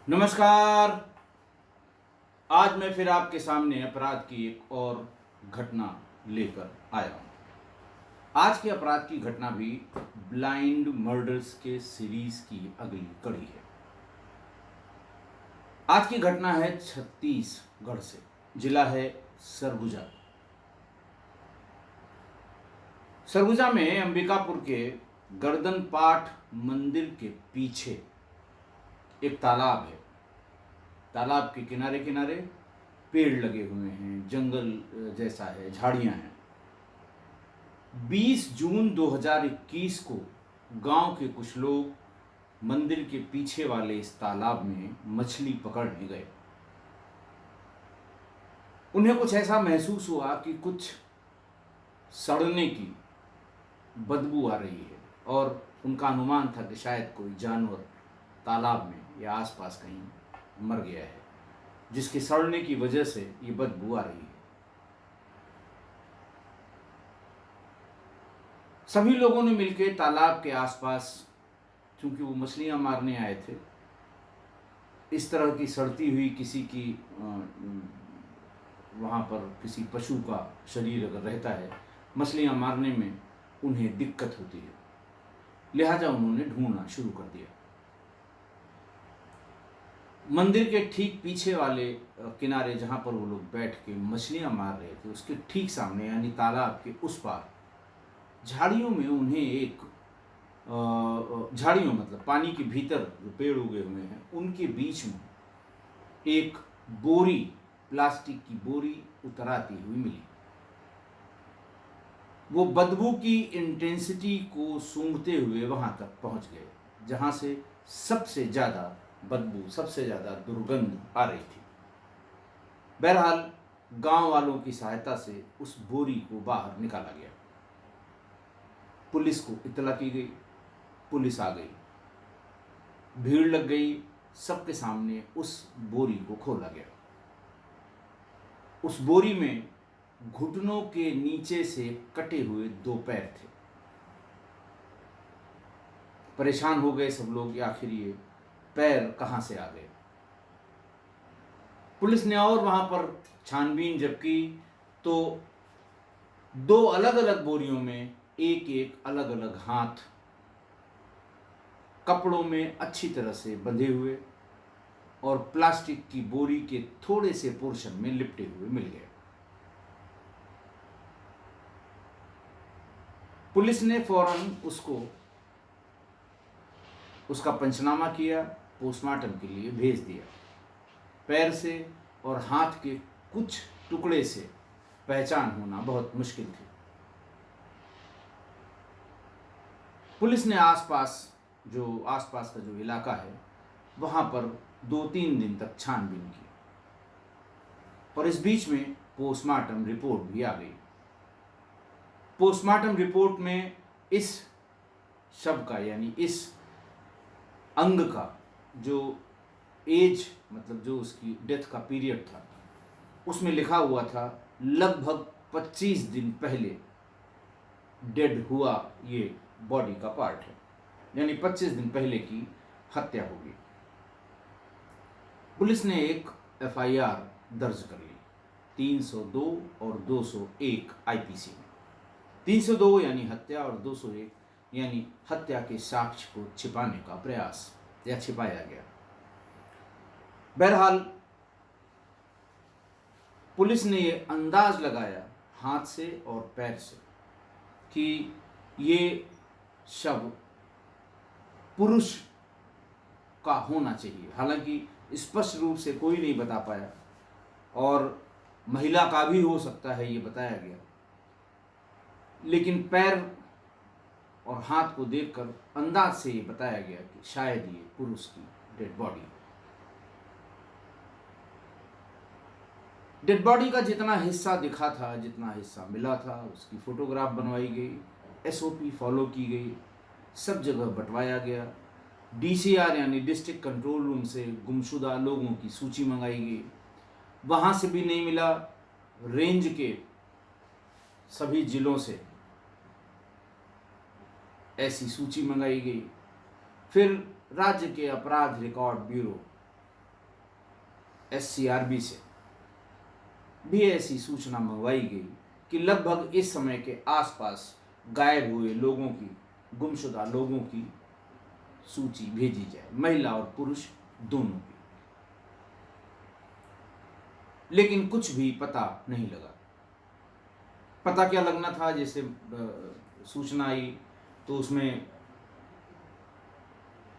नमस्कार। आज मैं फिर आपके सामने अपराध की एक और घटना लेकर आया हूँ। आज के अपराध की घटना भी ब्लाइंड मर्डर्स के सीरीज की अगली कड़ी है। आज की घटना है छत्तीसगढ़ से, जिला है सरगुजा। सरगुजा में अंबिकापुर के गर्दन पाठ मंदिर के पीछे एक तालाब है। तालाब के किनारे किनारे पेड़ लगे हुए हैं, जंगल जैसा है, झाड़ियां हैं। 20 जून 2021 को गांव के कुछ लोग मंदिर के पीछे वाले इस तालाब में मछली पकड़ने गए। उन्हें कुछ ऐसा महसूस हुआ कि कुछ सड़ने की बदबू आ रही है और उनका अनुमान था कि शायद कोई जानवर तालाब में या आसपास कहीं मर गया है, जिसके सड़ने की वजह से ये बदबू आ रही है। सभी लोगों ने मिलकर तालाब के आसपास, चूंकि वो मछलियां मारने आए थे, इस तरह की सड़ती हुई किसी की वहाँ पर किसी पशु का शरीर अगर रहता है, मछलियां मारने में उन्हें दिक्कत होती है, लिहाजा उन्होंने ढूंढना शुरू कर दिया। मंदिर के ठीक पीछे वाले किनारे जहाँ पर वो लोग बैठ के मछलियां मार रहे थे, उसके ठीक सामने यानी तालाब के उस पार झाड़ियों में उन्हें एक झाड़ियों मतलब पानी के भीतर जो पेड़ उगे हुए हैं उनके बीच में एक बोरी, प्लास्टिक की बोरी उतराती हुई मिली। वो बदबू की इंटेंसिटी को सूंघते हुए वहां तक पहुंच गए जहां से सबसे ज्यादा बदबू, सबसे ज्यादा दुर्गंध आ रही थी। बहरहाल गांव वालों की सहायता से उस बोरी को बाहर निकाला गया। पुलिस को इत्तला की गई, पुलिस आ गई, भीड़ लग गई, सबके सामने उस बोरी को खोला गया। उस बोरी में घुटनों के नीचे से कटे हुए 2 पैर थे। परेशान हो गए सब लोग कि आखिर ये पैर कहां से आ गए। पुलिस ने और वहां पर छानबीन जब की तो 2 अलग अलग बोरियों में एक एक अलग अलग हाथ कपड़ों में अच्छी तरह से बंधे हुए और प्लास्टिक की बोरी के थोड़े से पोर्शन में लिपटे हुए मिल गए। पुलिस ने फौरन उसका पंचनामा किया, पोस्टमार्टम के लिए भेज दिया। पैर से और हाथ के कुछ टुकड़े से पहचान होना बहुत मुश्किल थी। पुलिस ने आसपास का जो इलाका है वहां पर 2-3 दिन तक छानबीन की और इस बीच में पोस्टमार्टम रिपोर्ट भी आ गई। पोस्टमार्टम रिपोर्ट में इस शव का यानी इस अंग का जो एज मतलब जो उसकी डेथ का पीरियड था उसमें लिखा हुआ था लगभग 25 दिन पहले डेड हुआ ये बॉडी का पार्ट है, यानी 25 दिन पहले की हत्या होगी। पुलिस ने एक एफआईआर दर्ज कर ली 302 और 201 आईपीसी में। 302 यानी हत्या और 201 यानी हत्या के साक्ष्य को छिपाने का प्रयास या छिपाया गया। बहरहाल पुलिस ने ये अंदाज लगाया हाथ से और पैर से कि ये शव पुरुष का होना चाहिए। हालांकि स्पष्ट रूप से कोई नहीं बता पाया और महिला का भी हो सकता है ये बताया गया, लेकिन पैर और हाथ को देखकर अंदाज से ये बताया गया कि शायद ये पुरुष की डेड बॉडी का जितना हिस्सा दिखा था, जितना हिस्सा मिला था, उसकी फोटोग्राफ बनवाई गई, एसओपी फॉलो की गई, सब जगह बंटवाया गया। डीसीआर यानी डिस्ट्रिक्ट कंट्रोल रूम से गुमशुदा लोगों की सूची मंगाई गई, वहाँ से भी नहीं मिला। रेंज के सभी जिलों से ऐसी सूची मंगाई गई। फिर राज्य के अपराध रिकॉर्ड ब्यूरो SCRB से भी ऐसी सूचना मंगवाई गई कि लगभग इस समय के आसपास गायब हुए लोगों की, गुमशुदा लोगों की सूची भेजी जाए, महिला और पुरुष दोनों की। लेकिन कुछ भी पता नहीं लगा। पता क्या लगना था, जैसे सूचना आई तो उसमें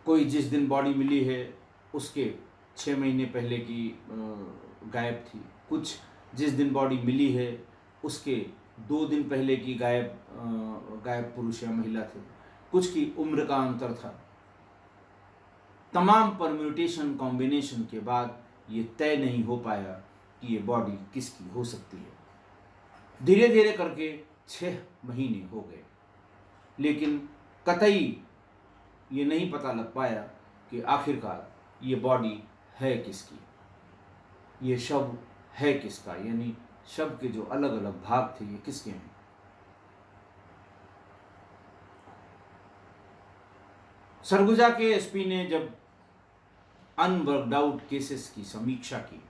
कोई जिस दिन बॉडी मिली है उसके 6 महीने पहले की गायब थी, कुछ जिस दिन बॉडी मिली है उसके 2 दिन पहले की गायब पुरुष या महिला थे, कुछ की उम्र का अंतर था। तमाम परम्यूटेशन कॉम्बिनेशन के बाद ये तय नहीं हो पाया कि ये बॉडी किसकी हो सकती है। धीरे धीरे करके 6 महीने हो गए, लेकिन कतई ये नहीं पता लग पाया कि आखिरकार ये बॉडी है किसकी, ये शव है किसका, यानी शव के जो अलग अलग भाग थे ये किसके हैं। सरगुजा के एसपी ने जब अनवर्कड आउट केसेस की समीक्षा की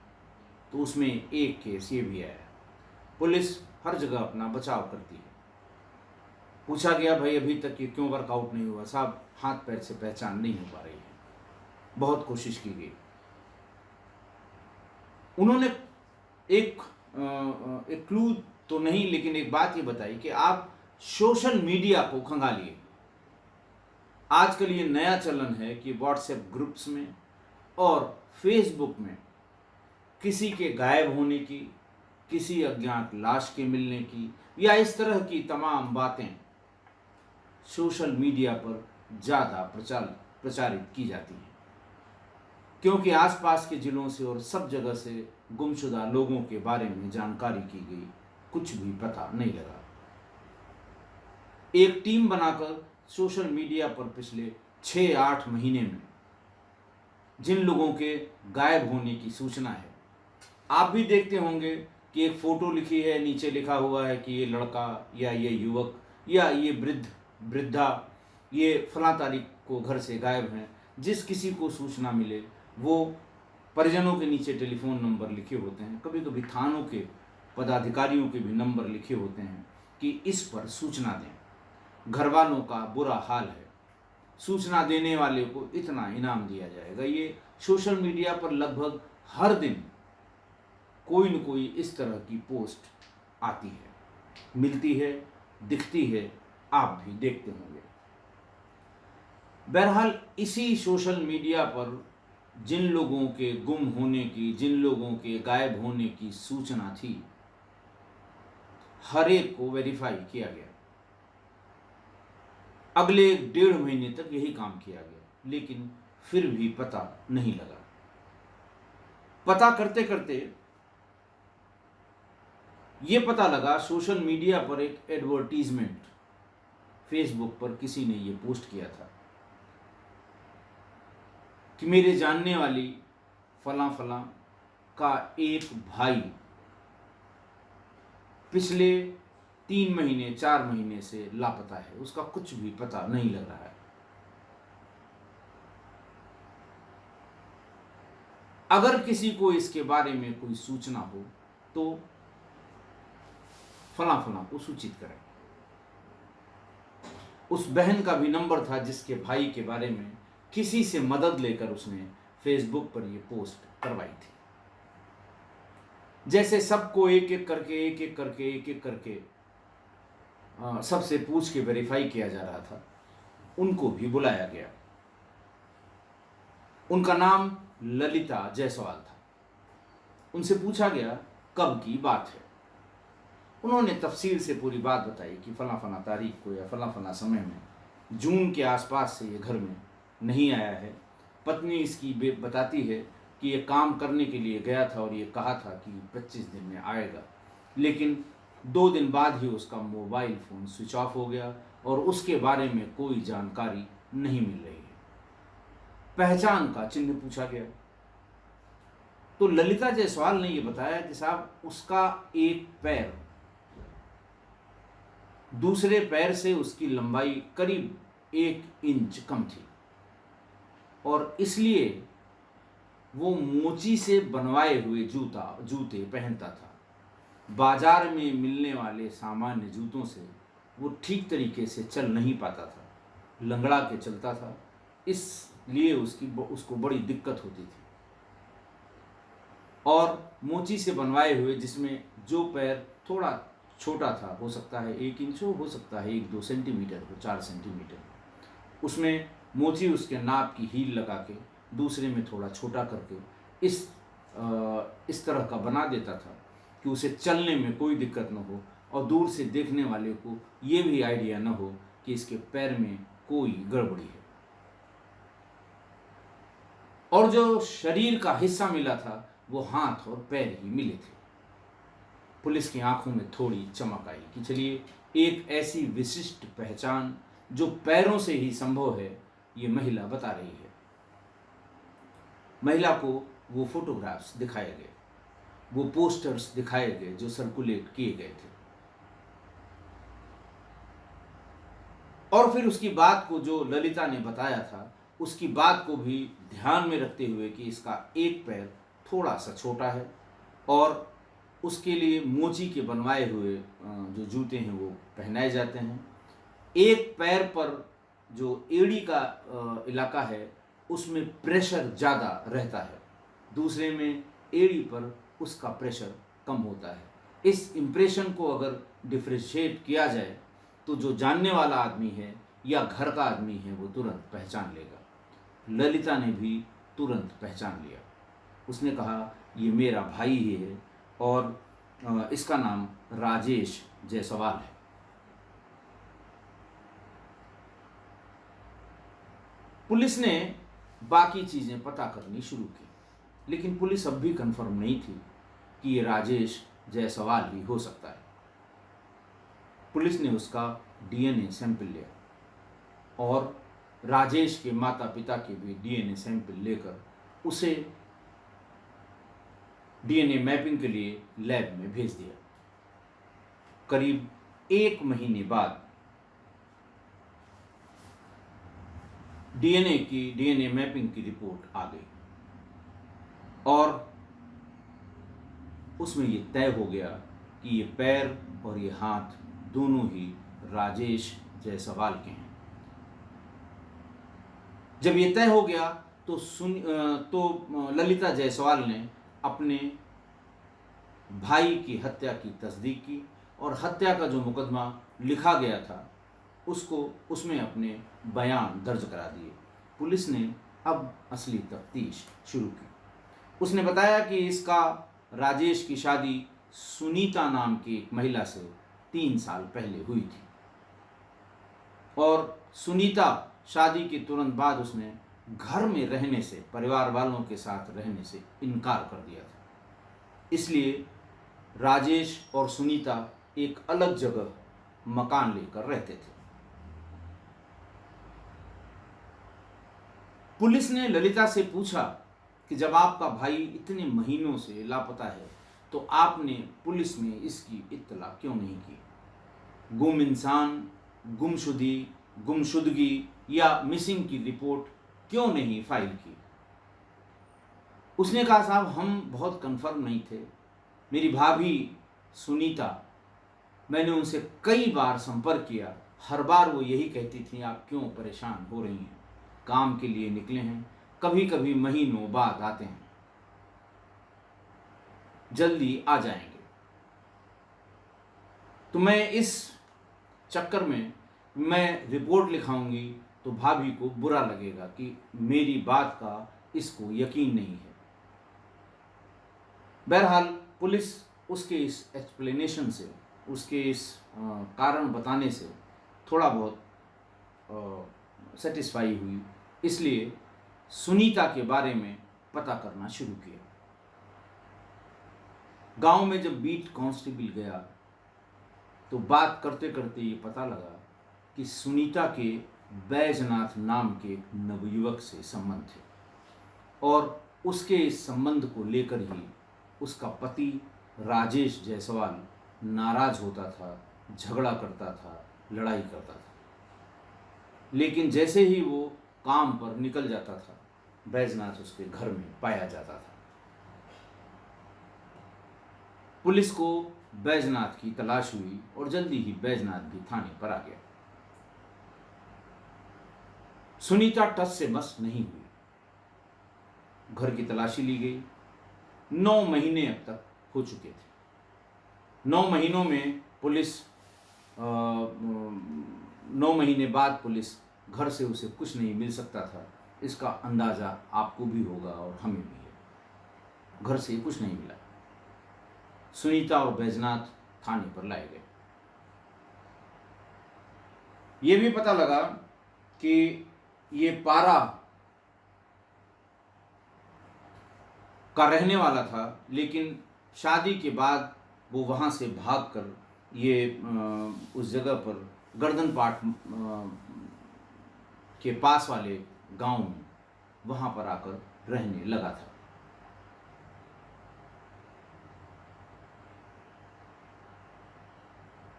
तो उसमें एक केस ये भी आया। पुलिस हर जगह अपना बचाव करती है। पूछा गया, भाई अभी तक ये क्यों वर्कआउट नहीं हुआ? साहब, हाथ पैर से पहचान नहीं हो पा रही है, बहुत कोशिश की गई। उन्होंने एक क्लू तो नहीं, लेकिन एक बात ये बताई कि आप सोशल मीडिया को खंगालिए। आजकल ये नया चलन है कि व्हाट्सएप ग्रुप्स में और फेसबुक में किसी के गायब होने की, किसी अज्ञात लाश के मिलने की या इस तरह की तमाम बातें सोशल मीडिया पर ज़्यादा प्रचारित की जाती हैं, क्योंकि आसपास के जिलों से और सब जगह से गुमशुदा लोगों के बारे में जानकारी की गई, कुछ भी पता नहीं लगा। एक टीम बनाकर सोशल मीडिया पर पिछले 6-8 महीने में जिन लोगों के गायब होने की सूचना है, आप भी देखते होंगे कि एक फ़ोटो लिखी है, नीचे लिखा हुआ है कि ये लड़का या ये युवक या ये वृद्धा ये फलां तारीख को घर से गायब हैं। जिस किसी को सूचना मिले वो परिजनों के नीचे टेलीफोन नंबर लिखे होते हैं, कभी कभी थानों के पदाधिकारियों के भी नंबर लिखे होते हैं कि इस पर सूचना दें। घर वालों का बुरा हाल है, सूचना देने वाले को इतना इनाम दिया जाएगा। ये सोशल मीडिया पर लगभग हर दिन कोई न कोई इस तरह की पोस्ट आती है, मिलती है, दिखती है, आप भी देखते होंगे। बहरहाल इसी सोशल मीडिया पर जिन लोगों के गुम होने की, जिन लोगों के गायब होने की सूचना थी, हर एक को वेरीफाई किया गया। अगले 1.5 महीने तक यही काम किया गया, लेकिन फिर भी पता नहीं लगा। पता करते करते ये पता लगा, सोशल मीडिया पर एक एडवर्टीजमेंट फेसबुक पर किसी ने ये पोस्ट किया था कि मेरे जानने वाली फलां फलां का एक भाई पिछले 3 महीने 4 महीने से लापता है, उसका कुछ भी पता नहीं लग रहा है। अगर किसी को इसके बारे में कोई सूचना हो तो फलां फलां को सूचित करें। उस बहन का भी नंबर था जिसके भाई के बारे में किसी से मदद लेकर उसने फेसबुक पर यह पोस्ट करवाई थी। जैसे सबको एक एक करके सबसे पूछ के वेरीफाई किया जा रहा था, उनको भी बुलाया गया। उनका नाम ललिता जायसवाल था। उनसे पूछा गया कब की बात है। उन्होंने तफसील से पूरी बात बताई कि फला फला तारीख को या फला फला समय में जून के आसपास से ये घर में नहीं आया है। पत्नी इसकी बताती है कि ये काम करने के लिए गया था और ये कहा था कि 25 दिन में आएगा, लेकिन 2 दिन बाद ही उसका मोबाइल फ़ोन स्विच ऑफ हो गया और उसके बारे में कोई जानकारी नहीं मिल रही है। पहचान का चिन्ह पूछा गया तो ललिता जायसवाल ने ये बताया कि साहब, उसका एक पैर दूसरे पैर से उसकी लंबाई करीब 1 इंच कम थी और इसलिए वो मोची से बनवाए हुए जूते पहनता था। बाजार में मिलने वाले सामान्य जूतों से वो ठीक तरीके से चल नहीं पाता था, लंगड़ा के चलता था। इसलिए उसको बड़ी दिक्कत होती थी। और मोची से बनवाए हुए, जिसमें जो पैर थोड़ा छोटा था, हो सकता है 1 इंच हो सकता है 1-2 सेंटीमीटर हो, 4 सेंटीमीटर, उसमें मोची उसके नाप की हील लगा के दूसरे में थोड़ा छोटा करके इस तरह का बना देता था कि उसे चलने में कोई दिक्कत न हो और दूर से देखने वाले को ये भी आइडिया न हो कि इसके पैर में कोई गड़बड़ी है। और जो शरीर का हिस्सा मिला था वो हाथ और पैर ही मिले थे। पुलिस की आंखों में थोड़ी चमक आई कि चलिए, एक ऐसी विशिष्ट पहचान जो पैरों से ही संभव है, ये महिला बता रही है। महिला को वो फोटोग्राफ्स दिखाए गए, वो पोस्टर्स दिखाए गए जो सर्कुलेट किए गए थे। और फिर उसकी बात को, जो ललिता ने बताया था, उसकी बात को भी ध्यान में रखते हुए कि इसका एक पैर थोड़ा सा छोटा है और उसके लिए मोची के बनवाए हुए जो जूते हैं वो पहनाए जाते हैं। एक पैर पर जो एड़ी का इलाका है उसमें प्रेशर ज़्यादा रहता है, दूसरे में एड़ी पर उसका प्रेशर कम होता है। इस इम्प्रेशन को अगर डिफ्रेंशिएट किया जाए तो जो जानने वाला आदमी है या घर का आदमी है वो तुरंत पहचान लेगा। ललिता ने भी तुरंत पहचान लिया। उसने कहा, ये मेरा भाई ही है और इसका नाम राजेश जायसवाल है। पुलिस ने बाकी चीज़ें पता करनी शुरू की, लेकिन पुलिस अब भी कंफर्म नहीं थी कि ये राजेश जायसवाल ही हो सकता है। पुलिस ने उसका डीएनए सैंपल लिया और राजेश के माता पिता के भी डीएनए सैंपल लेकर उसे डीएनए मैपिंग के लिए लैब में भेज दिया। करीब 1 महीने बाद डीएनए मैपिंग की रिपोर्ट आ गई और उसमें ये तय हो गया कि ये पैर और ये हाथ दोनों ही राजेश जायसवाल के हैं। जब ये तय हो गया तो ललिता जायसवाल ने अपने भाई की हत्या की तस्दीक की और हत्या का जो मुकदमा लिखा गया था उसमें अपने बयान दर्ज करा दिए। पुलिस ने अब असली तफ्तीश शुरू की। उसने बताया कि इसका राजेश की शादी सुनीता नाम की एक महिला से 3 साल पहले हुई थी और सुनीता शादी के तुरंत बाद उसने घर में रहने से, परिवार वालों के साथ रहने से इनकार कर दिया था। इसलिए राजेश और सुनीता एक अलग जगह मकान लेकर रहते थे। पुलिस ने ललिता से पूछा कि जब आपका भाई इतने महीनों से लापता है तो आपने पुलिस में इसकी इत्तला क्यों नहीं की? गुम इंसान, गुमशुदगी या मिसिंग की रिपोर्ट क्यों नहीं फाइल की? उसने कहा, साहब हम बहुत कंफर्म नहीं थे। मेरी भाभी सुनीता, मैंने उनसे कई बार संपर्क किया, हर बार वो यही कहती थी, आप क्यों परेशान हो रही हैं, काम के लिए निकले हैं, कभी कभी महीनों बाद आते हैं, जल्दी आ जाएंगे। तो मैं इस चक्कर में मैं रिपोर्ट लिखाऊंगी तो भाभी को बुरा लगेगा कि मेरी बात का इसको यकीन नहीं है। बहरहाल पुलिस उसके इस एक्सप्लेनेशन से, उसके इस कारण बताने से थोड़ा बहुत सेटिस्फाई हुई, इसलिए सुनीता के बारे में पता करना शुरू किया। गांव में जब बीट कांस्टेबल गया तो बात करते करते ये पता लगा कि सुनीता के बैजनाथ नाम के एक नवयुवक से संबंध थे और उसके इस संबंध को लेकर ही उसका पति राजेश जायसवाल नाराज होता था, झगड़ा करता था, लड़ाई करता था। लेकिन जैसे ही वो काम पर निकल जाता था, बैजनाथ उसके घर में पाया जाता था। पुलिस को बैजनाथ की तलाश हुई और जल्दी ही बैजनाथ भी थाने पर आ गया। सुनीता टस से मस नहीं हुई। घर की तलाशी ली गई। 9 महीने अब तक हो चुके थे। 9 महीनों में पुलिस 9 महीने बाद पुलिस घर से उसे कुछ नहीं मिल सकता था, इसका अंदाजा आपको भी होगा और हमें भी है। घर से कुछ नहीं मिला। सुनीता और बैजनाथ थाने पर लाए गए। ये भी पता लगा कि ये पारा का रहने वाला था, लेकिन शादी के बाद वो वहाँ से भागकर ये उस जगह पर गर्दन पाट के पास वाले गांव में वहाँ पर आकर रहने लगा था।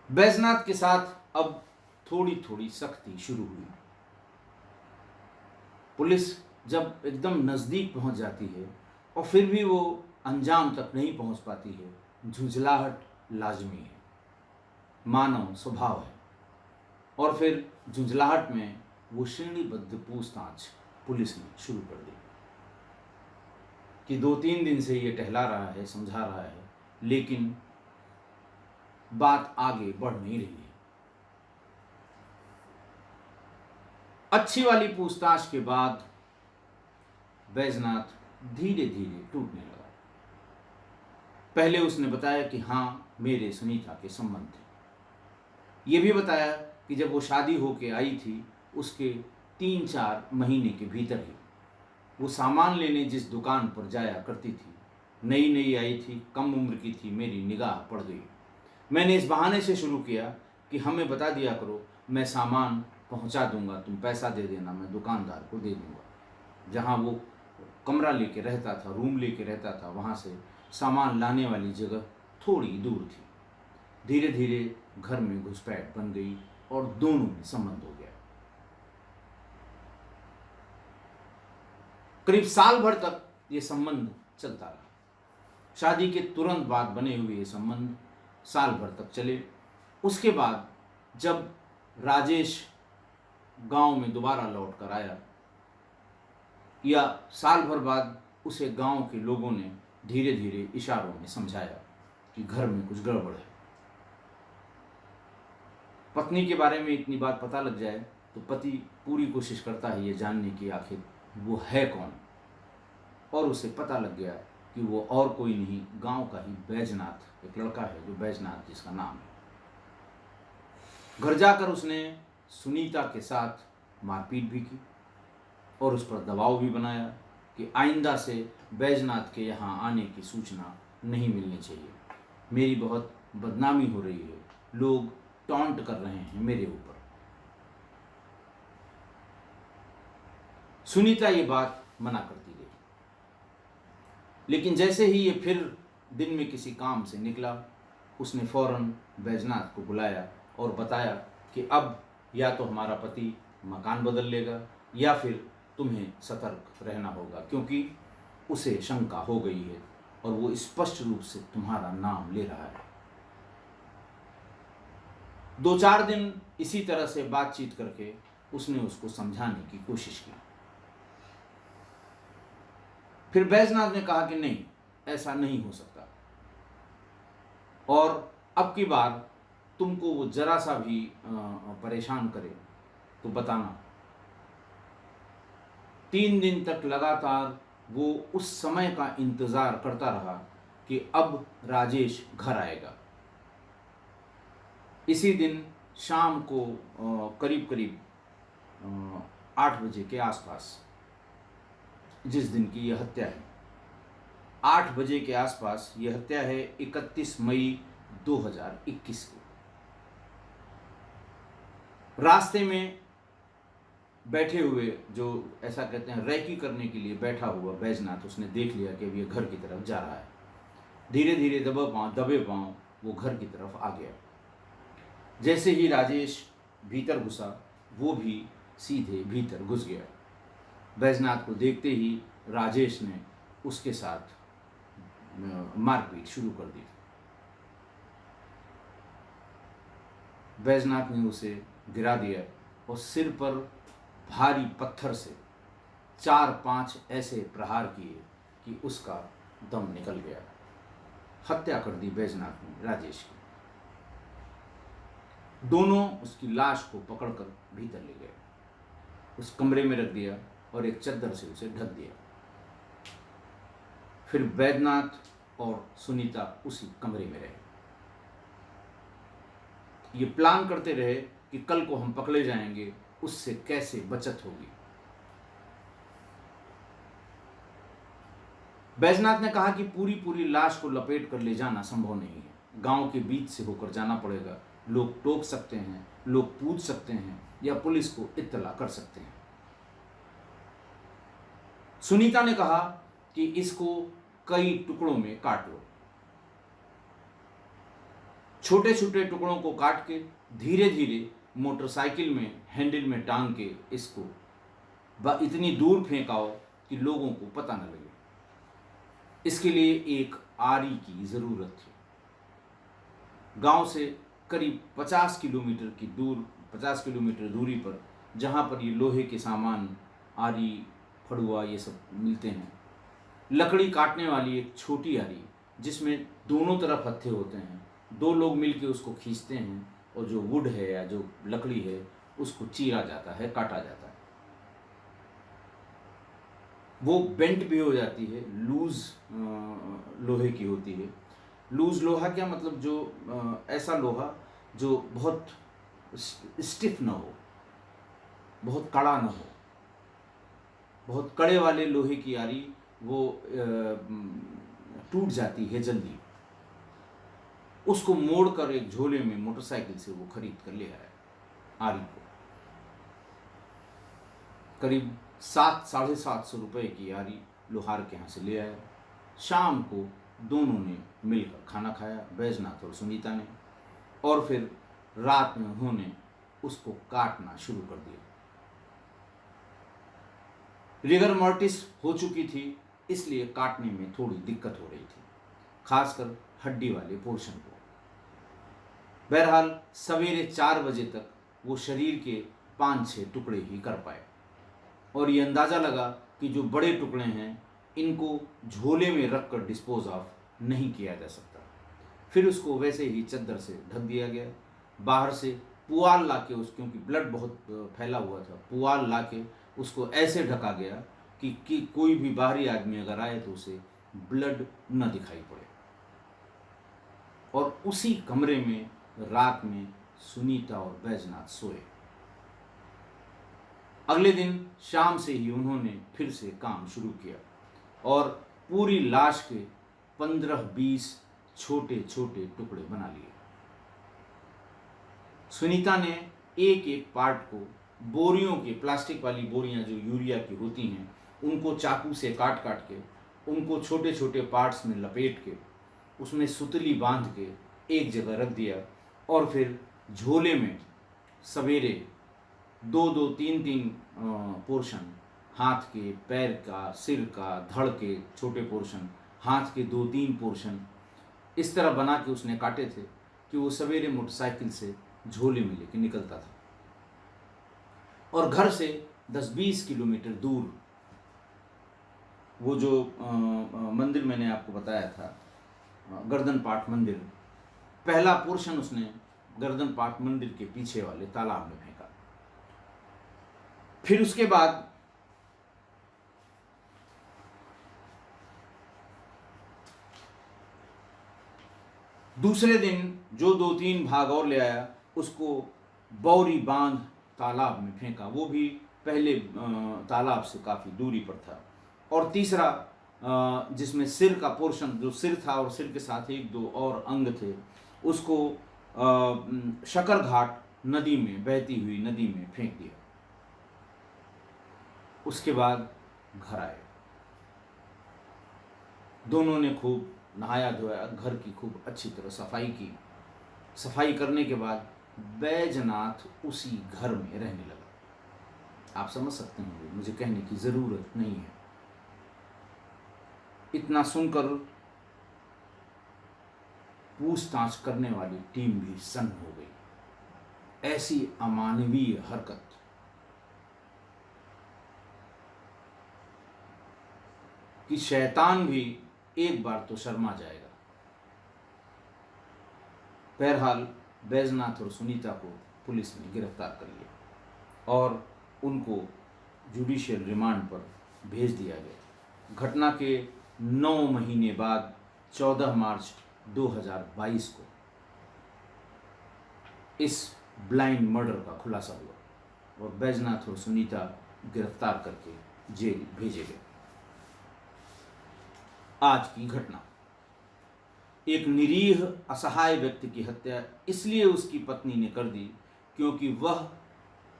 बैजनाथ के साथ अब थोड़ी थोड़ी सख्ती शुरू हुई। पुलिस जब एकदम नज़दीक पहुंच जाती है और फिर भी वो अंजाम तक नहीं पहुंच पाती है, झुंझलाहट लाजमी है, मानव स्वभाव है। और फिर झुंझलाहट में वो श्रेणीबद्ध पूछताछ पुलिस ने शुरू कर दी कि 2-3 दिन से ये टहला रहा है, समझा रहा है, लेकिन बात आगे बढ़ नहीं रही है। अच्छी वाली पूछताछ के बाद बैजनाथ धीरे धीरे टूटने लगा। पहले उसने बताया कि हाँ, मेरे सुनीता के संबंध थे। ये भी बताया कि जब वो शादी होके आई थी उसके 3-4 महीने के भीतर ही वो सामान लेने जिस दुकान पर जाया करती थी, नई नई आई थी, कम उम्र की थी, मेरी निगाह पड़ गई। मैंने इस बहाने से शुरू किया कि हमें बता दिया करो, मैं सामान पहुंचा दूंगा, तुम पैसा दे देना, मैं दुकानदार को दे दूंगा। जहां वो कमरा लेके रहता था, रूम लेके रहता था, वहाँ से सामान लाने वाली जगह थोड़ी दूर थी। धीरे धीरे घर में घुसपैठ बन गई और दोनों में संबंध हो गया। करीब साल भर तक ये संबंध चलता रहा। शादी के तुरंत बाद बने हुए ये संबंध साल भर तक चले। उसके बाद जब राजेश गांव में दोबारा लौट कर आया, या साल भर बाद उसे गांव के लोगों ने धीरे धीरे इशारों में समझाया कि घर में कुछ गड़बड़ है। पत्नी के बारे में इतनी बात पता लग जाए तो पति पूरी कोशिश करता है ये जानने की आखिर वो है कौन, और उसे पता लग गया कि वो और कोई नहीं, गांव का ही बैजनाथ, एक लड़का है जो बैजनाथ जिसका नाम है। घर जाकर उसने सुनीता के साथ मारपीट भी की और उस पर दबाव भी बनाया कि आइंदा से बैजनाथ के यहाँ आने की सूचना नहीं मिलनी चाहिए, मेरी बहुत बदनामी हो रही है, लोग टॉन्ट कर रहे हैं मेरे ऊपर। सुनीता ये बात मना करती गई, लेकिन जैसे ही ये फिर दिन में किसी काम से निकला, उसने फौरन बैजनाथ को बुलाया और बताया कि अब या तो हमारा पति मकान बदल लेगा या फिर तुम्हें सतर्क रहना होगा, क्योंकि उसे शंका हो गई है और वो स्पष्ट रूप से तुम्हारा नाम ले रहा है। 2-4 दिन इसी तरह से बातचीत करके उसने उसको समझाने की कोशिश की। फिर बैजनाथ ने कहा कि नहीं, ऐसा नहीं हो सकता, और अब की बार तुमको वो जरा सा भी परेशान करे तो बताना। 3 दिन तक लगातार वो उस समय का इंतज़ार करता रहा कि अब राजेश घर आएगा। इसी दिन शाम को करीब करीब 8 बजे के आसपास, जिस दिन की यह हत्या है, 8 बजे के आसपास यह हत्या है 31 मई 2021 को। रास्ते में बैठे हुए, जो ऐसा कहते हैं रैकी करने के लिए बैठा हुआ बैजनाथ, उसने देख लिया कि अब ये घर की तरफ जा रहा है। धीरे धीरे दबे पांव वो घर की तरफ आ गया। जैसे ही राजेश भीतर घुसा, वो भी सीधे भीतर घुस गया। बैजनाथ को देखते ही राजेश ने उसके साथ मारपीट शुरू कर दी। बैजनाथ ने उसे गिरा दिया और सिर पर भारी पत्थर से 4-5 ऐसे प्रहार किए कि उसका दम निकल गया। हत्या कर दी बैजनाथ ने राजेश की। दोनों उसकी लाश को पकड़कर भीतर ले गए, उस कमरे में रख दिया और एक चद्दर से उसे ढक दिया। फिर बैजनाथ और सुनीता उसी कमरे में रहे। ये प्लान करते रहे कि कल को हम पकड़े जाएंगे, उससे कैसे बचत होगी। बैजनाथ ने कहा कि पूरी लाश को लपेट कर ले जाना संभव नहीं है, गांव के बीच से होकर जाना पड़ेगा। लोग टोक सकते हैं, लोग पूछ सकते हैं या पुलिस को इत्तला कर सकते हैं। सुनीता ने कहा कि इसको कई टुकड़ों में काट लो। छोटे छोटे टुकड़ों को काट के धीरे धीरे मोटरसाइकिल में हैंडल में टांग के इसको इतनी दूर फेंकाओ कि लोगों को पता न लगे। इसके लिए एक आरी की जरूरत थी। गांव से करीब 50 किलोमीटर दूरी पर, जहां पर ये लोहे के सामान, आरी, फड़ुआ, ये सब मिलते हैं, लकड़ी काटने वाली एक छोटी आरी जिसमें दोनों तरफ हत्थे होते हैं, 2 लोग मिलके उसको खींचते हैं और जो वुड है या जो लकड़ी है उसको चीरा जाता है, काटा जाता है। वो बेंट भी हो जाती है, लूज लोहे की होती है। लूज लोहा क्या मतलब, जो ऐसा लोहा जो बहुत स्टिफ ना हो, बहुत कड़ा ना हो। बहुत कड़े वाले लोहे की आरी वो टूट जाती है जल्दी। उसको मोड़कर एक झोले में मोटरसाइकिल से वो खरीद कर ले आया आरी को। करीब 700-750 रुपए की आरी लोहार के यहाँ से ले आया। शाम को दोनों ने मिलकर खाना खाया, बैजनाथ और सुनीता ने, और फिर रात में उन्होंने उसको काटना शुरू कर दिया। रिगर मॉर्टिस हो चुकी थी, इसलिए काटने में थोड़ी दिक्कत हो रही थी, खासकर हड्डी वाले पोर्शन को। बहरहाल सवेरे 4 बजे तक वो शरीर के 5-6 टुकड़े ही कर पाए और ये अंदाज़ा लगा कि जो बड़े टुकड़े हैं इनको झोले में रखकर डिस्पोज ऑफ नहीं किया जा सकता। फिर उसको वैसे ही चद्दर से ढक दिया गया। बाहर से पुआल लाके क्योंकि ब्लड बहुत फैला हुआ था, पुआल लाके उसको ऐसे ढका गया कि कोई भी बाहरी आदमी अगर आए तो उसे ब्लड न दिखाई पड़े। और उसी कमरे में रात में सुनीता और बैजनाथ सोए। अगले दिन शाम से ही उन्होंने फिर से काम शुरू किया और पूरी लाश के 15-20 छोटे छोटे टुकड़े बना लिए। सुनीता ने एक एक पार्ट को बोरियों के, प्लास्टिक वाली बोरियां जो यूरिया की होती हैं, उनको चाकू से काट काट के उनको छोटे छोटे पार्ट्स में लपेट के उसमें सुतली बांध के एक जगह रख दिया और फिर झोले में सवेरे 2-2, 3-3 पोर्शन, हाथ के, पैर का, सिर का, धड़ के छोटे पोर्शन, हाथ के 2-3 पोर्शन इस तरह बना के उसने काटे थे कि वो सवेरे मोटरसाइकिल से झोले में लेके निकलता था और घर से 10-20 किलोमीटर दूर वो जो मंदिर मैंने आपको बताया था, गर्दन पाट मंदिर, पहला पोर्शन उसने गर्दन पाट मंदिर के पीछे वाले तालाब में फेंका। फिर उसके बाद दूसरे दिन जो 2-3 भाग और ले आया उसको बौरी बांध तालाब में फेंका, वो भी पहले तालाब से काफ़ी दूरी पर था। और तीसरा जिसमें सिर का पोर्शन, जो सिर था और सिर के साथ 1-2 और अंग थे, उसको शकर घाट नदी में, बहती हुई नदी में फेंक दिया। उसके बाद घर आए। दोनों ने खूब नहाया धोया, घर की खूब अच्छी तरह सफाई की। सफाई करने के बाद बैजनाथ उसी घर में रहने लगा। आप समझ सकते होंगे, मुझे कहने की ज़रूरत नहीं है। इतना सुनकर पूछताछ करने वाली टीम भी सन्न हो गई। ऐसी अमानवीय हरकत कि शैतान भी एक बार तो शर्मा जाएगा। बहरहाल बैजनाथ और सुनीता को पुलिस ने गिरफ्तार कर लिया और उनको जुडिशियल रिमांड पर भेज दिया गया। घटना के 9 महीने बाद 14 मार्च 2022 को इस ब्लाइंड मर्डर का खुलासा हुआ और बैजनाथ और सुनीता गिरफ्तार करके जेल भेजे गए। आज की घटना, एक निरीह असहाय व्यक्ति की हत्या इसलिए उसकी पत्नी ने कर दी क्योंकि वह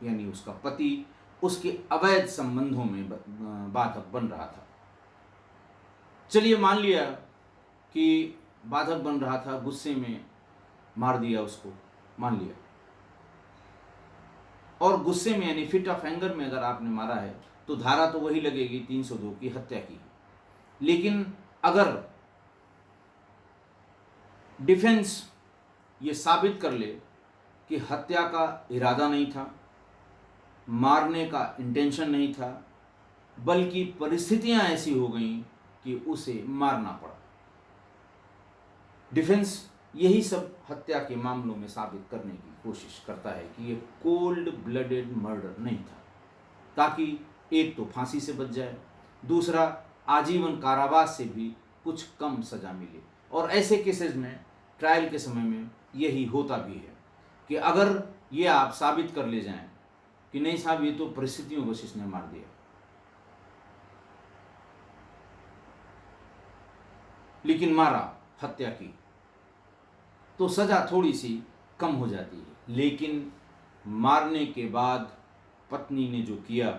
यानी उसका पति उसके अवैध संबंधों में बाधक बन रहा था। चलिए मान लिया कि बाधक बन रहा था, गुस्से में मार दिया उसको, मान लिया। और गुस्से में यानी फिट ऑफ एंगर में अगर आपने मारा है तो धारा तो वही लगेगी 302 की, हत्या की। लेकिन अगर डिफेंस ये साबित कर ले कि हत्या का इरादा नहीं था, मारने का इंटेंशन नहीं था, बल्कि परिस्थितियां ऐसी हो गईं कि उसे मारना पड़ा। डिफेंस यही सब हत्या के मामलों में साबित करने की कोशिश करता है कि ये कोल्ड ब्लडेड मर्डर नहीं था, ताकि एक तो फांसी से बच जाए, दूसरा आजीवन कारावास से भी कुछ कम सजा मिले। और ऐसे केसेस में ट्रायल के समय में यही होता भी है कि अगर ये आप साबित कर ले जाएं कि नहीं साहब ये तो परिस्थितियों वश इसने मार दिया, लेकिन मारा, हत्या की, तो सजा थोड़ी सी कम हो जाती है। लेकिन मारने के बाद पत्नी ने जो किया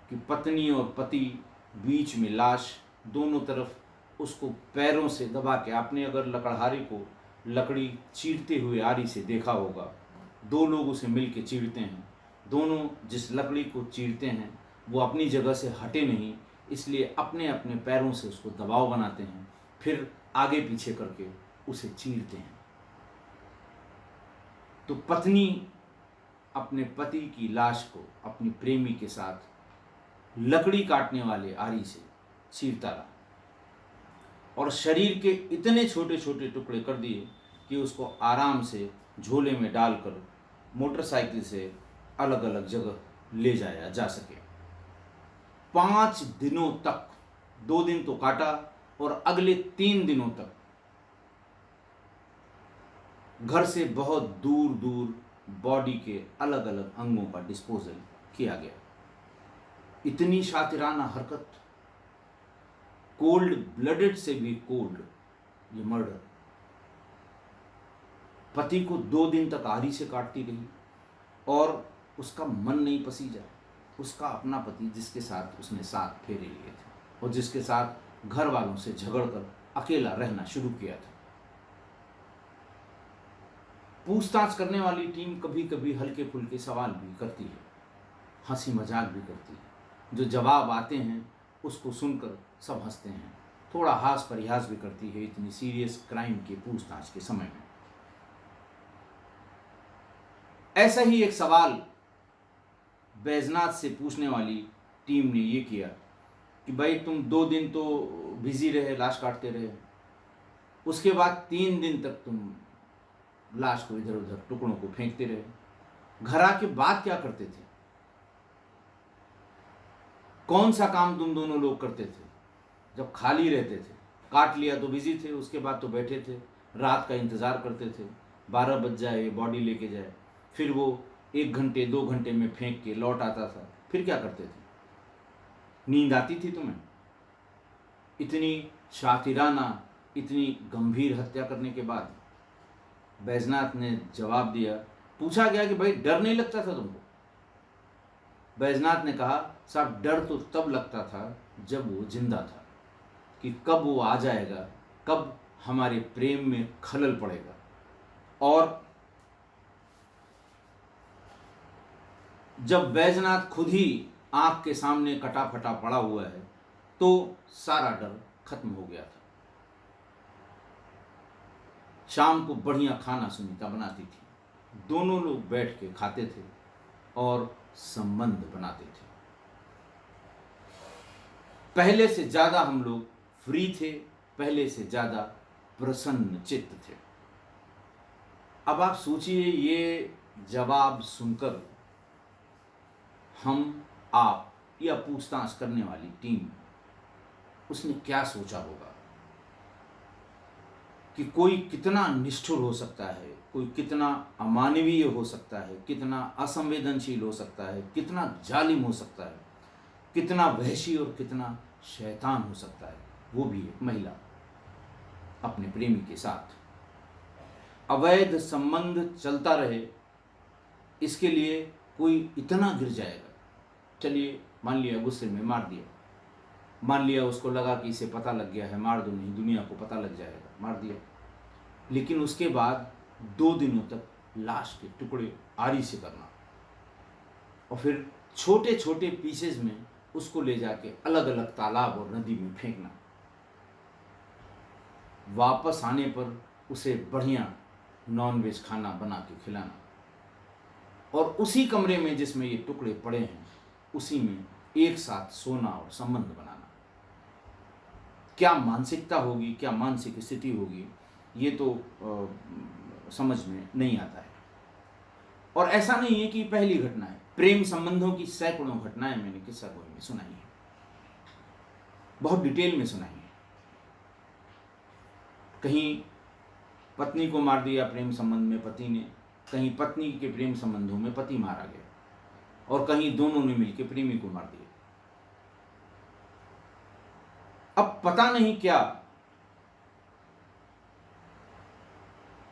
कि पत्नी और पति बीच में लाश, दोनों तरफ उसको पैरों से दबा के, आपने अगर लकड़हारे को लकड़ी चीरते हुए आरी से देखा होगा, दो लोग उसे मिल के चीरते हैं, दोनों जिस लकड़ी को चीरते हैं वो अपनी जगह से हटे नहीं, इसलिए अपने अपने पैरों से उसको दबाव बनाते हैं, फिर आगे पीछे करके उसे चीरते हैं। तो पत्नी अपने पति की लाश को अपनी प्रेमी के साथ लकड़ी काटने वाले आरी से चीरता रहा और शरीर के इतने छोटे छोटे टुकड़े कर दिए कि उसको आराम से झोले में डालकर मोटरसाइकिल से अलग अलग जगह ले जाया जा सके। 5 दिनों तक, 2 दिन तो काटा और अगले 3 दिनों तक घर से बहुत दूर दूर बॉडी के अलग अलग अंगों का डिस्पोजल किया गया। इतनी शातिराना हरकत, कोल्ड ब्लडेड से भी कोल्ड ये मर्डर। पति को 2 दिन तक आरी से काटती रही और उसका मन नहीं पसीजा। उसका अपना पति जिसके साथ उसने 7 फेरे लिए थे और जिसके साथ घर वालों से झगड़कर अकेला रहना शुरू किया था। पूछताछ करने वाली टीम कभी कभी हल्के फुल्के सवाल भी करती है, हंसी मजाक भी करती है। जो जवाब आते हैं उसको सुनकर सब हंसते हैं, थोड़ा हास परिहास भी करती है इतनी सीरियस क्राइम के पूछताछ के समय में। ऐसा ही एक सवाल बैजनाथ से पूछने वाली टीम ने ये किया कि भाई तुम 2 दिन तो बिजी रहे, लाश काटते रहे, उसके बाद 3 दिन तक तुम लाश को इधर उधर टुकड़ों को फेंकते रहे, घर आके बाद क्या करते थे? कौन सा काम तुम दोनों लोग करते थे जब खाली रहते थे? काट लिया तो बिजी थे, उसके बाद तो बैठे थे, रात का इंतजार करते थे, 12 बज जाए, बॉडी लेके जाए, फिर वो 1 घंटे 2 घंटे में फेंक के लौट आता था, फिर क्या करते थे? नींद आती थी तुम्हें? इतनी शातिराना, इतनी गंभीर हत्या करने के बाद बैजनाथ ने जवाब दिया, पूछा गया कि भाई डर नहीं लगता था तुमको? बैजनाथ ने कहा, साहब डर तो तब लगता था जब वो जिंदा था, कि कब वो आ जाएगा, कब हमारे प्रेम में खलल पड़ेगा। और जब बैजनाथ खुद ही आंख के सामने कटा फटा पड़ा हुआ है तो सारा डर खत्म हो गया था। शाम को बढ़िया खाना सुनीता बनाती थी, दोनों लोग बैठ के खाते थे और संबंध बनाते थे। पहले से ज्यादा हम लोग फ्री थे, पहले से ज्यादा प्रसन्न चित्त थे। अब आप सोचिए, ये जवाब सुनकर हम, आप या पूछताछ करने वाली टीम, उसने क्या सोचा होगा कि कोई कितना निष्ठुर हो सकता है, कोई कितना अमानवीय हो सकता है, कितना असंवेदनशील हो सकता है, कितना जालिम हो सकता है, कितना वहशी और कितना शैतान हो सकता है, वो भी एक महिला अपने प्रेमी के साथ। अवैध संबंध चलता रहे, इसके लिए कोई इतना गिर जाएगा। चलिए मान लिया गुस्से में मार दिया, मान लिया उसको लगा कि इसे पता लग गया है, मार दो नहीं दुनिया को पता लग जाएगा, मार दिया। लेकिन उसके बाद 2 दिनों तक लाश के टुकड़े आरी से करना और फिर छोटे छोटे पीसेज में उसको ले जाके अलग अलग तालाब और नदी में फेंकना, वापस आने पर उसे बढ़िया नॉनवेज खाना बना के खिलाना और उसी कमरे में जिसमें ये टुकड़े पड़े हैं उसी में एक साथ सोना और संबंध बनाना। क्या मानसिकता होगी, क्या मानसिक स्थिति होगी, ये तो समझ में नहीं आता है। और ऐसा नहीं है कि पहली घटना है, प्रेम संबंधों की सैकड़ों घटनाएं मैंने किस्सा गोई में सुनाई है, बहुत डिटेल में सुनाई है। कहीं पत्नी को मार दिया प्रेम संबंध में पति ने, कहीं पत्नी के प्रेम संबंधों में पति मारा गया और कहीं दोनों ने मिलकर प्रेमी को मार दिया। अब पता नहीं क्या,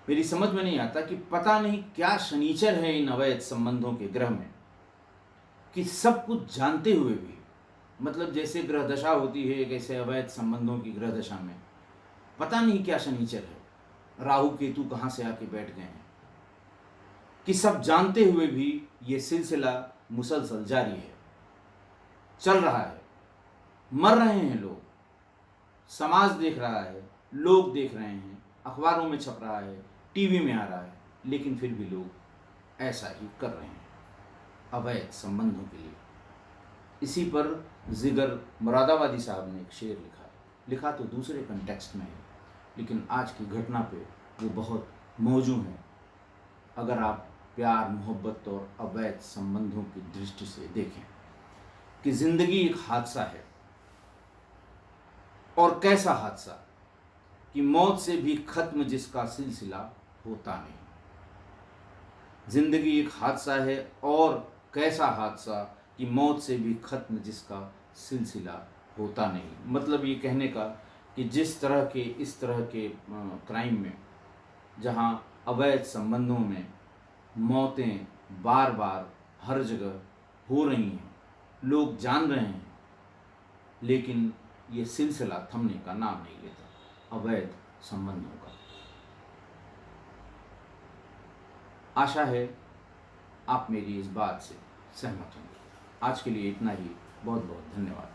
मेरी समझ में नहीं आता कि पता नहीं क्या शनिचर है इन अवैध संबंधों के ग्रह में कि सब कुछ जानते हुए भी, मतलब जैसे ग्रह दशा होती है एक ऐसे अवैध संबंधों की ग्रह दशा में पता नहीं क्या शनिचर है, राहु केतु कहां से आके बैठ गए हैं कि सब जानते हुए भी ये सिलसिला मुसलसल जारी है, चल रहा है, मर रहे हैं लोग, समाज देख रहा है, लोग देख रहे हैं, अखबारों में छप रहा है, टीवी में आ रहा है, लेकिन फिर भी लोग ऐसा ही कर रहे हैं अवैध संबंधों के लिए। इसी पर जिगर मुरादाबादी साहब ने एक शेर लिखा है, लिखा तो दूसरे कंटेक्स्ट में है, लेकिन आज की घटना पे वो बहुत मौजू है। अगर आप प्यार मोहब्बत और अवैध संबंधों की दृष्टि से देखें कि जिंदगी एक हादसा है, और कैसा हादसा कि मौत से भी खत्म जिसका सिलसिला होता नहीं। जिंदगी एक हादसा है और कैसा हादसा कि मौत से भी खत्म जिसका सिलसिला होता नहीं। मतलब ये कहने का कि जिस तरह के इस तरह के क्राइम में जहां अवैध संबंधों में मौतें बार बार हर जगह हो रही हैं, लोग जान रहे हैं, लेकिन ये सिलसिला थमने का नाम नहीं लेता अवैध संबंधों का। आशा है आप मेरी इस बात से सहमत होंगे। आज के लिए इतना ही, बहुत बहुत धन्यवाद।